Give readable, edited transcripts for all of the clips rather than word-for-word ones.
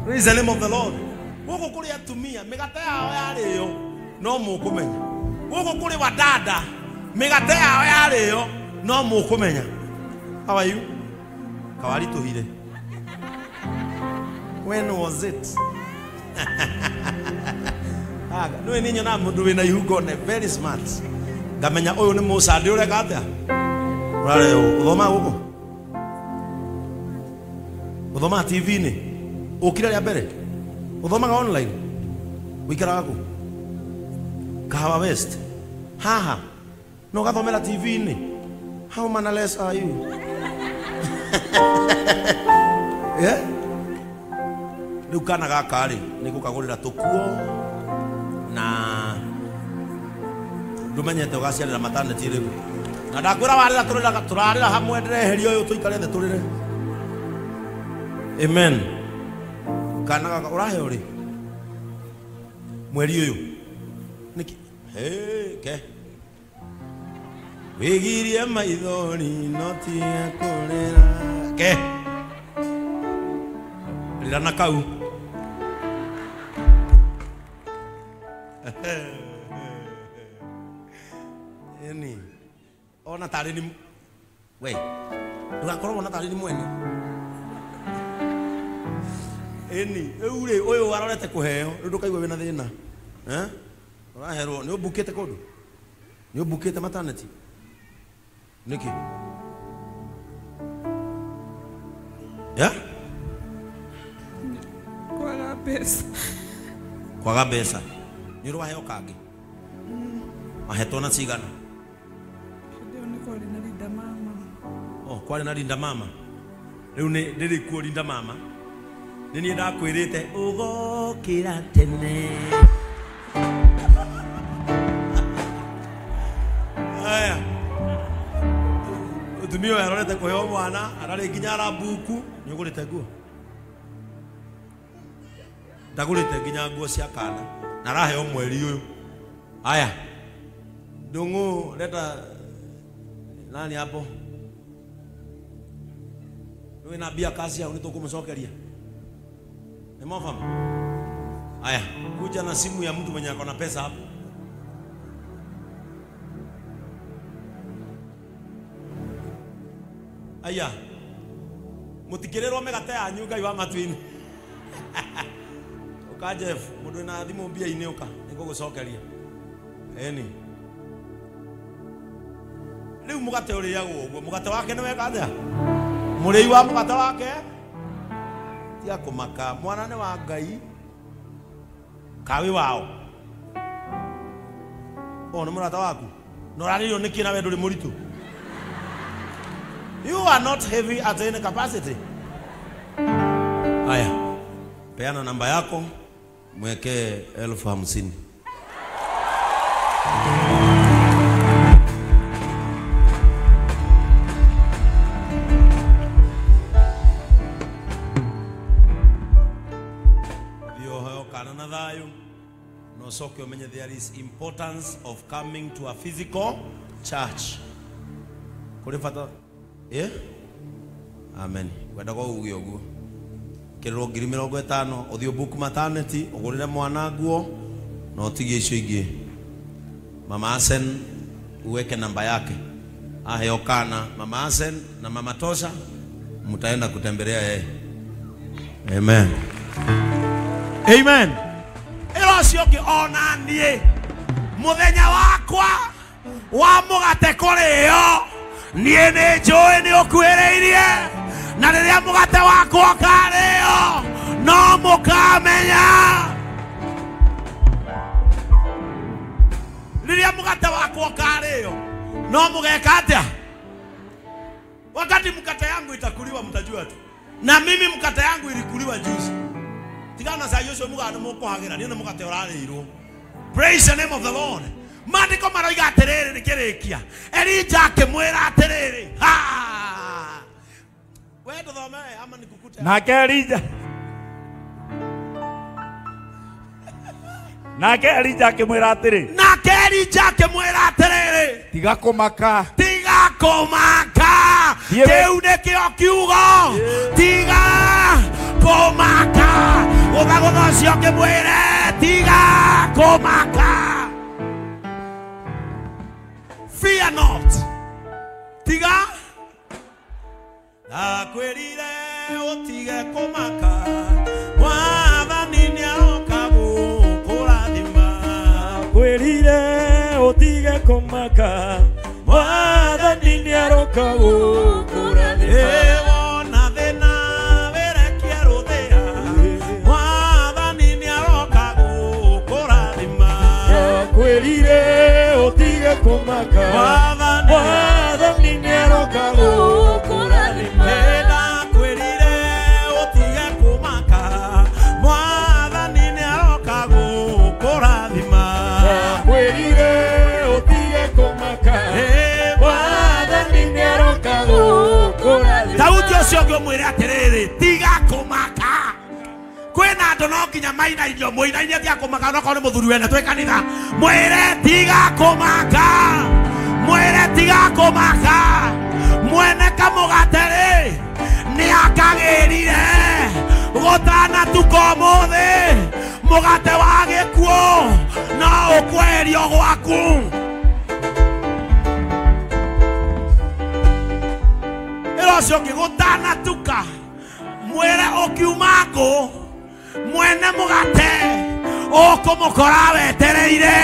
Praise the name of the Lord. Woko kuri atumia migate yao yarĩo no mũkũmenya. Woko kuri wadada migate yao yarĩo no mũkũmenya. How are you? Kawari tuhire. When was it? No ninyo na mundu wina ihugo ne very smart. Ngamenya uyu ni musandi ure gatia. Rare uthoma guko. Uthoma TV ni. Ukira ya mbere. Uthomaga online. Wikara guko. Kahawa West. Haha. No gathomera TV ni. How mannerless are you? Yeah? Riu kana gaka ri nikukagurira tukuo na ndumenyete ugaciarira maternity riu na ndakwira warira turarira hamwe ndireherio uyu tuikare the turire. Amen. Kana gaka urahe uri mweri uyu niki ke wigirie maithori noti akurera ke rirana kau eni ona tari ni we ndugakorwo ona tari ni mwene eni eure uyu warorete kuheo ndukaigwe wina thina uraherwo ni ubukite kundu ni ubukite maternity niki ya kwaga mbeca ni ru waheo kangi mahetwo na cigana kwari na Linda Mama riu ni ndiri kuo Linda Mama ni ni ndakwirite ugokira tene aya utumio yarorete kuheo mwana arari nginya arabuku ni ugurite nguo ndagurite nginya nguo cia kana na araheo mweri uyu aya ndungu leta nani hapo wewe na bia kazi au nitukumsokeria ni mwafamu aya kuja na simu ya mtu mwenye akona pesa hapo aya mutikirerwo megate yanyu ngai wa matwini uka Jeff mundu na thimu bia ini uka nigugucokeria eni riu mugate uriagwo uguo mugate wake ni wega atia murei wa mugate wake tia kumaka mwana ni wa ngai kawi wao ono murata waku no rariyo nikina we nduri muritu. You are not heavy at any capacity. Aya, peana namba yako mweke 50,000. Dio kana na thayo no soke omenye there is importance of coming to a physical church. Kurifata yeah? Amen. Wenda kwa ugi oguo. Kiriro 50,000 uthio book maternity ugurire mwana nguo na utigie icio ingi. Mama Asen uweke namba yake. Aheo kana Mama Asen na Mama Tosha mtaenda kutembelea yeye. Amen. Amen. Ero cio ki ona nie muthenya wakwa wa mugate kurio nie ni joe ni okwereirie na riria mugate wakwa kario no mukamenya riria mugate wakwa kario no mugeka atia wakati mkate yangu itakuliwa mtajua tu na mimi mkate yangu ilikuliwa juzi tigana za Yoshua mugano mukohagira ni mugate urarirwo. Praise the name of the Lord. Mandiko maroiga atiriri nikirikia Elija akimwira atiriri we tuthome ama nikukute nake Elija akimwira atiriri tiga kumaka kiu nikio kiugo tiga kumaka gũthocio ngĩmwĩre tiga kũmaka. Fear not. Tiga akwĩrire ũtige kũmaka, Mwathani nĩaroka gũkũrathima. Akwĩrire ũtige kũmaka, Mwathani nĩaroka gũkũrathima. Wona thĩna wĩrekie rũthĩa, Mwathani nĩaroka gũkũrathima. Akwĩrire ũtige kũmaka, Mwathani nĩaroka gũkũrathima. Ndakwĩrire ũtige kũmaka, Mwathani nĩaroka gũkũrathima. Akwĩrire ũtige kũmaka, Mwathani nĩaroka gũkũrathima. Daudi ũcio ũngĩ ũmwĩre atĩrĩrĩ, tiga kũmaka. Kwĩna andũ no nginya mainairio mũinainie tiga kũmaka, onokorwo nĩ mũthuri wene twĩ kanitha, mwĩre tiga kũmaka, mwĩre tiga kũmaka. Mwene kamũgate-rĩ nĩakagĩrire gũtanatuka ũmũthĩ, mũgate wa gĩkuũ no ũkweherio gwaku. Ĩro ũcio ũngĩ gũtanatuka, mwĩre ũkiuma ngũ, mwene mũgate ũkũmũkora wetereire.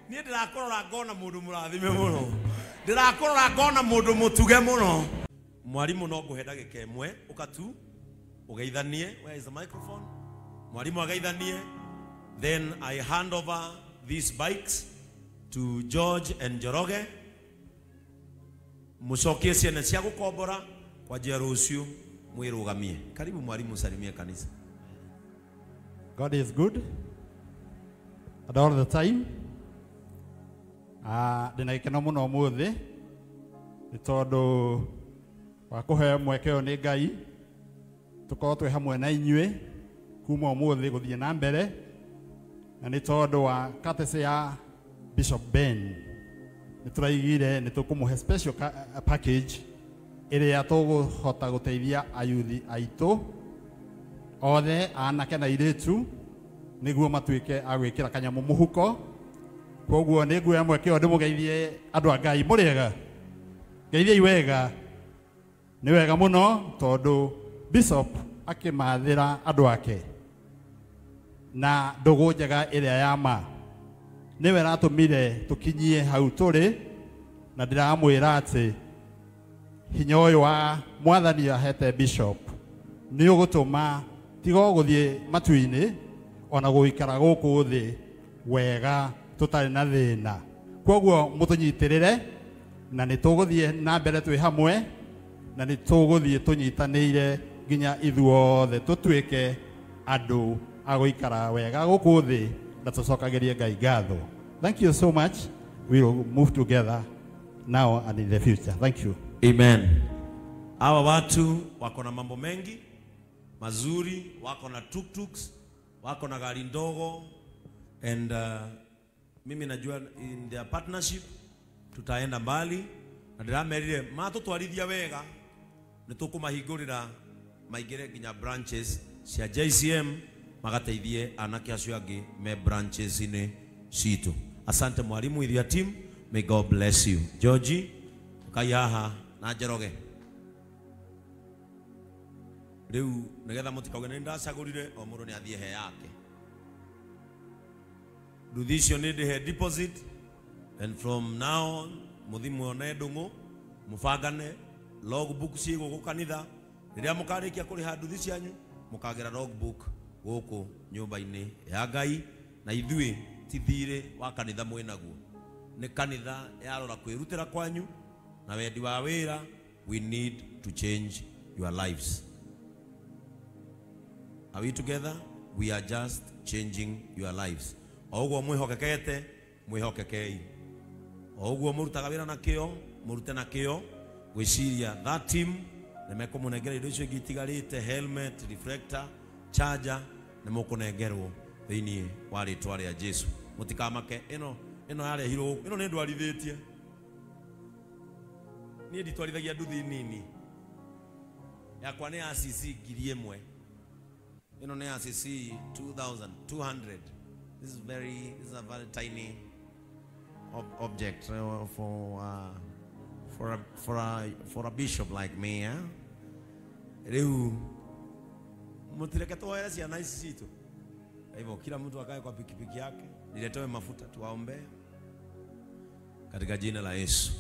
Niĩ ndĩrakũrora ngona mũndũ mũrathime mũno, ndĩrakũrora ngona mũndũ mũtuge mũno. Mwarimũ no ngũhe ndagĩka ĩmwe ũkatu ũgeithanie. Where is the microphone? Mwarimũ ageithanie, then I hand over these bikes to George and Njoroge. Mucokie ciana cia gũkombora kwa njia rũciũ mwĩrũgamie. Karibu mwalimu, salimia kanisa. God is good and all the time. Ndĩna gĩkeno mũno ũmũthĩ nĩ tondũ wa kũheo mweke ũyũ nĩ Ngai tũkorwo twĩ hamwe na inyuĩ kuma ũmũthĩ gũthiĩ na mbere, na nĩ tondũ wa courtesy ya Bishop Ben nĩtũraigire nĩtũkũmũhe special package ĩrĩa tũgũhota gũteithia ayuthi aitũ othe, anake na airĩtu, nĩguo matuĩke a gwĩkĩra kanyamũ mũhuko. Koguo nĩ nguoya mweke ũyũ ndĩmũgeithie andũ a Ngai. Mũrĩega? Geithiai wega. Nĩ wega mũno tondũ Bishop akĩmathĩra andũ ake na ndũgũ njega ĩrĩa ya ma, nĩwe ratũmire tũkinyie hau tũrĩ, na ndĩramwĩra atĩ hinya ũyũ wa Mwathani ahete Bishop nĩ ũgũtũma tiga gũthiĩ matu-inĩ, ona gũikara gũkũ thĩ wega tũtarĩ na thĩna. Koguo mũtũnyitĩrĩre, na nĩ tũgũthiĩ na mbere twĩ hamwe, na nĩ tũgũthiĩ tũnyitanĩire nginya ithuothe tũtuĩke andũ a gũikara wega gũkũ thĩ na tũcokagĩrie Ngai ngatho. Thank you so much. We will move together now and in the future. Thank you. Amen. Hawa watu wako na mambo mengi mazuri, wako na tuk-tuks, wako na gari ndogo, and mimi najua in their partnership tutaenda mbali, na ndĩramerire matũtwarithia wega nĩtũkũmahingũrĩra maingĩre nginya branches cia JCM, magateithie anake acio angĩ me branches-inĩ citũ. Asante mwalimu with your team. May God bless you. Georgie, kai haha na Njoroge. Rĩu nĩgetha mũtikauge nĩ ndacagũrire, o mũndũ nĩ athiĩ he yake. Nduthi icio nĩ ndĩhe deposit, and from now on mũthi muone ndũng'ũ, mũbangane logbook ciĩ gũkũ kanitha. Rĩrĩa mũkarĩkia kũrĩha nduthi cianyu, mũkagĩra logbook gũkũ nyũmba-inĩ ya Ngai, na ithuĩ ti thirĩ wa kanitha mwĩnaguo, nĩ kanitha yarora kwĩrutĩra kwanyu na wendi wa wĩra. We need to change your lives. Are we together? We are just changing your lives. O ũguo mwĩhokekete, mwĩhokekei. O ũguo mũrutaga wĩra na kĩo, mũrute na kĩo. Gwĩciria that team nĩmekũmũnengera indo icio ingĩ itigarĩte, helmet, reflector, charger, nĩmũkũnengerwo thĩinĩ wa rĩtwa rĩa Jesu. Mũtikamake, ĩno yarehirwo, ĩno nĩ ndwarithĩtie. Niĩ nditwarithagia nduthi nini. ya kwa ne ACC ngiri ĩmwe ino ne ACC 2,200. This is a very tiny object for a bishop like me, eh? Leo mutireke tuoere ciana ici citu. Hivyo kila mtu akae kwa pikipiki yake, niletewe mafuta tuwaombe katika jina la Yesu.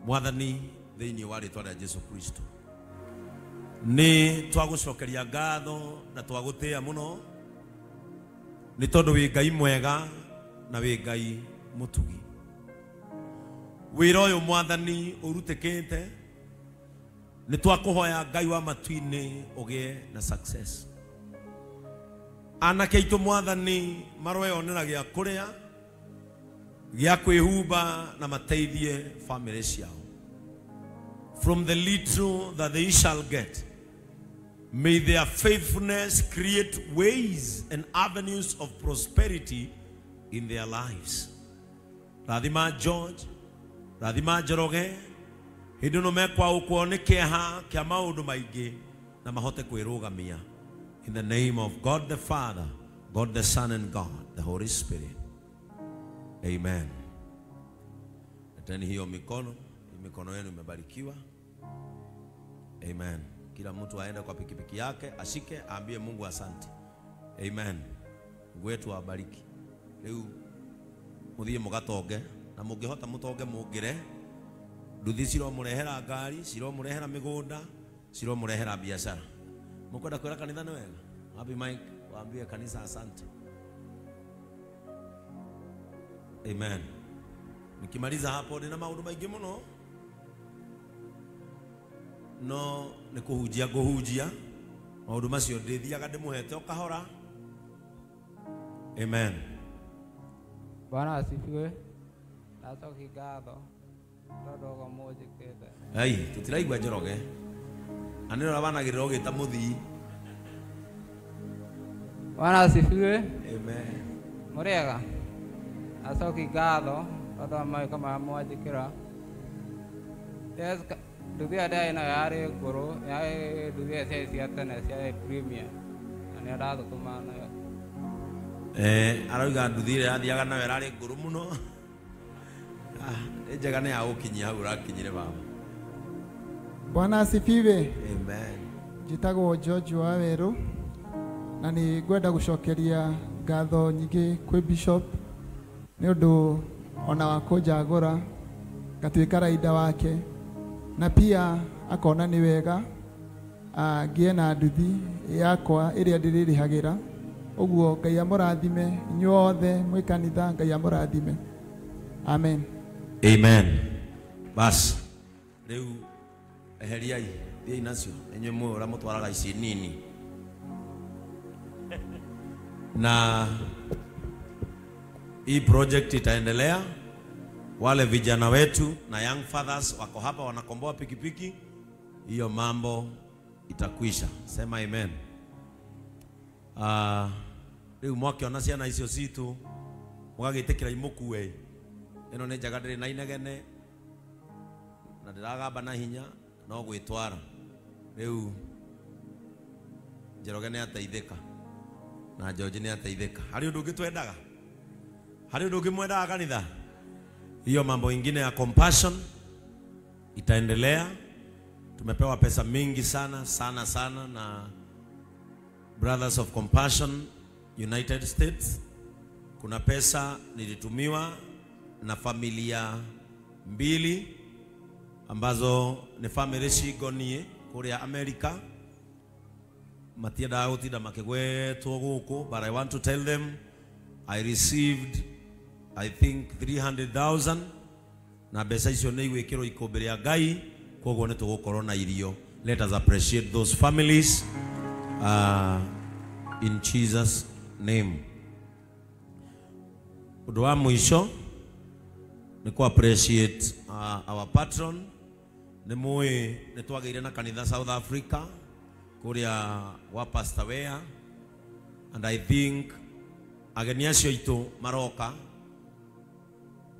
Mwathani thĩinĩ wa rĩĩtwa rĩa Jesu Kristo, ni twagucokeria ngatho na twagũtĩĩa mũno nĩ tondũ wĩ Ngai mwega na wĩ Ngai mũtugi. Wĩra ũyũ Mwathani ũrutĩkĩte nĩ twakũhoya Ngai wa matu-inĩ ũgĩe na success. Anake aitũ Mwathani maroyonera gĩa kũrĩa gĩa kwĩhumba na mateithie family ciao. From the little that they shall get, may their faithfulness create ways and avenues of prosperity in their lives. Radhima George, Radhima Njoroge, hĩndĩ no mekwa ũkwo nĩ kĩeha kĩa maũndũ maingĩ na mahote kwĩrũgamia. In the name of God the Father, God the Son and God the Holy Spirit. Amen. Leteni hiyo mikono yenu imebarikiwa. Amen. Kila mtu aende kwa pikipiki yake, ashike, aambie Mungu asante. Amen. Mungu wetu awabariki. Leo muthie mugatoge na mungihota mutoge mungire. Nduthi ciro murehera ngari, ciro murehera migunda, ciro murehera biashara. Mukwenda kwera kanitha ni wega. Happy Mike, waambie kanisa asante. Amen. Nikimaliza hapo nina maundu maingi muno. No ni kuhujia maundu macio ndithiaga ndimuhete okahora. Amen. Bwana asifiwe. Nacoki ngatho ndogo mujikite. Ai, tutiraigua Njoroge. Aneno rabanagirira ugita muthii. Bwana asifiwe. Amen. Muriega. Nacoki ngatho ndogo mai kama mujikira. Yes, nduthi ada ina yari nguru, yari nduthi cia tene cia premier. Ani aratutuma nayo. Arauga nduthi ĩrĩa athiaga nayo ĩrarĩ ngũrũ mũno. Njega nĩ ya gũkinyia hau ũrakinyire baba. Bwana asifiwe. Amen. Njĩtagwo George Waweru na nĩ ngwenda gũcokeria ngatho nyingĩ kwĩ bishop nĩ ũndũ ona wa kũnjagũra ngatuĩka raida wake, na pia akona nĩ wega ngĩe na nduthi yakwa ĩrĩa ndĩrĩrĩhagĩra. Ũguo Ngai amũrathime inyuothe mwĩ kanitha, Ngai amũrathime. Amen. Amen. Bas rĩu eheriai thiĩ nacio inyuĩ mũĩ ũrĩa mũtwaraga ici nini. Na hii project itaendelea. Wale vijana wetu na young fathers wako hapa wanakomboa pikipiki, hiyo mambo itakwisha. Sema amen. Rĩu mwakiona ciana icio citu mugagĩtĩkĩra imũkue. Ĩno nĩ njaga ndĩrĩ na inegene na ndĩragamba na hinya no gwĩtwara. Rĩu Njoroge nĩ ateithĩka na George nĩ ateithĩka. Harĩ ũndũ ũngĩ twendaga? Harĩ ũndũ ũngĩ mwendaga kanitha? Hiyo mambo ingine ya compassion itaendelea. Tumepewa pesa mingi sana na Brothers of Compassion United States. Kuna pesa nilitumiwa na familia mbili ambazo ni family cigonie kuria America. Matienda gũtinda makĩgwetwo gũkũ, but I want to tell them I received I think 300,000 na mbeca icio nĩ igwĩkĩrwo ikũmbĩ rĩa Ngai, koguo nĩ tũgũkorwo na irio. Let us appreciate those families in Jesus name. Ũndũ wa mũico ni ku appreciate our patron. Nĩ mũĩ nĩ twagĩire na kanitha South Africa kuria wa Pastor Wea, and I think ageni acio itu maroka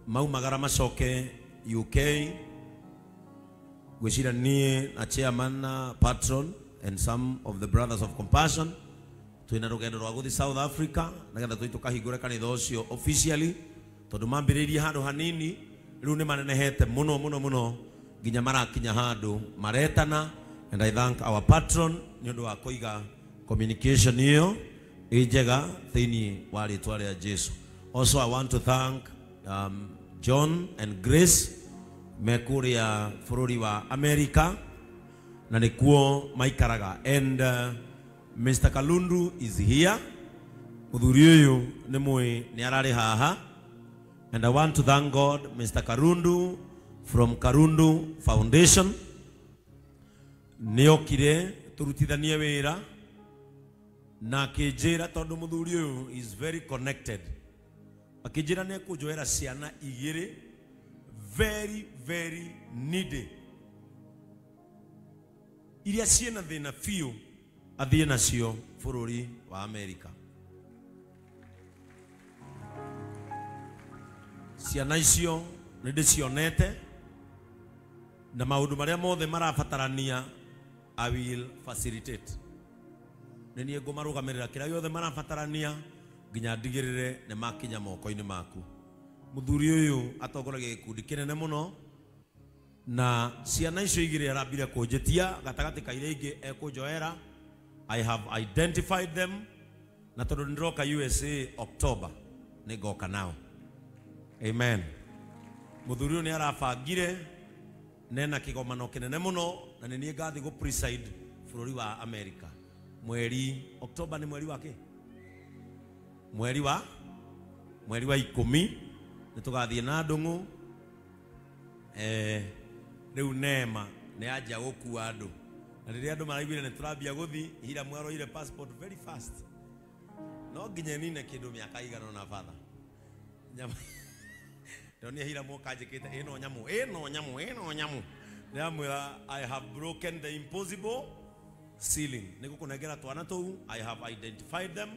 maumagara macoke UK gwicira nie na chairman na patron and some of the brothers of compassion twina rugendo rwa guthi South Africa nagetha tutukahingure kanitha ucio officially tondu mambiririe handu hanini riu ni manenehete muno nginya marakinya handu maretana. And I thank our patron ni undu wa kuiga communication hiyo ijega thini wa ritwa ria Jesu. Also I want to thank John and Grace mekuria fururi wa America na nikuo maikaraga. And Mr. Kalundu is here. Muthuri uyu ni mwe ni arari haha. And I want to thank God, Mr. Karundu from Karundu Foundation. Niokire turutithanie wira na kijira tondu muthuri uyu is very connected. Akijira ne kujoera ciana igiri very needy. Iria ciana thina fiu athie nacio bururi wa America. Ciana icio ni ndicionete na maundu maria mothe marabatarania I will facilitate. Nenie ngomarugamirira kira yothe marabatarania nginya ndigirire ne makinya moko-ini maku. Muthuri uyu atongoragia gikundi kinene muno na ciana icio igire arambire kunjitia gatagati ka iria ingi ekunjoera. I have identified them na tondu ndiroka USA October ni ngoka nao. Amen. Muthuri uyu ni arabangire nena kigomano kinene muno na ni ngathi go preside bururi wa America. Mweri October ni mweri wake? Mweri wa 10 nitugathie na ndungu riu nema ne aja gukua andu na riria andu maraiguire ni turambia guthi hira mwaroire passport very fast no nginya nine kindu miaka igana na father nyama ndonia hira moka njikite ino nyamu niamwira I have broken the impossible ceiling nigukunengera twana tou. I have identified them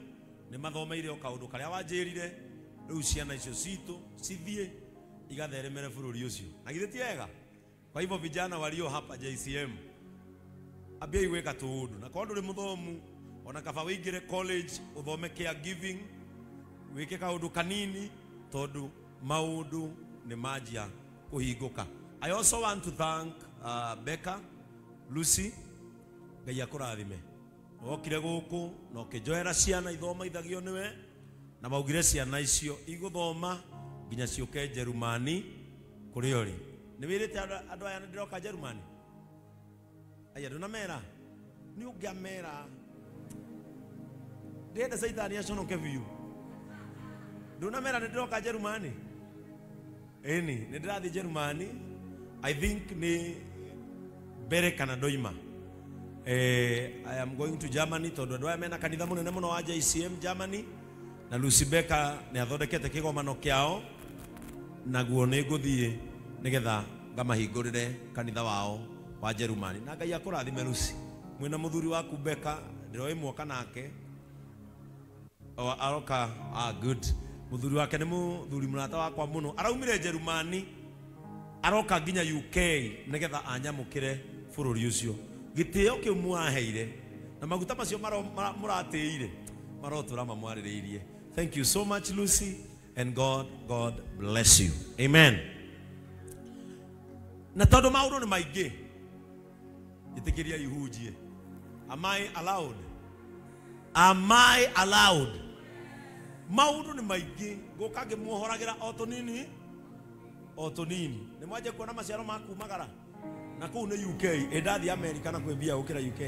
ni mathomeire o kaundu karia wanjirire riu ciana icio citu cithie igatheremere bururi ucio na githiti ega. Kwa hivyo vijana walio hapa JCM abia iweka tuundu na kondu ri muthomu ona kaba wingire college uthome caregiving wike kaundu kanini tondu maundu ni majia kuhinguka. I also want to thank Becca Lucy Ngai akurathime okire guku no kijoera ciana ithoma ithagio niwe na maugire ciana icio iguthoma nginya ciuke Jerumani kuri ori ni wirite andu aya ndiroka Jerumani aya nduna mera ni ungiamera ndenda saitani aconoke biu nduna mera ndiroka Jerumani eni ndirathi Jerumani. I think ni bere kana doima. I am going to Germany tondu andu aya mena kanitha munene muno wa JCM Germany na Lucy Becca ni athondekete kigomano kiao naguo ni nguthie nigetha ngamahingurire kanitha wao wa Jerumani na Ngai akurathime Lucy mwina muthuri waku Becca ndiroi mwoka nake aroka good muthuri wake ni muthuri murata wakwa muno araumire Jerumani aroka nginya UK nigetha anyamukire bururi ucio gitio kiu mwaheire na maguta macio muratiire marotura mamwaririirie. Thank you so much Lucy and God bless you. Amen. Na tondu maundu ni maingi itikiria ihujie. Am I allowed? Maundu ni maingi ngoka ngimuhoragira o tunini ni mwaje kuona maciaro maku magara na kuu ni UK endathi America na kwembia ukira UK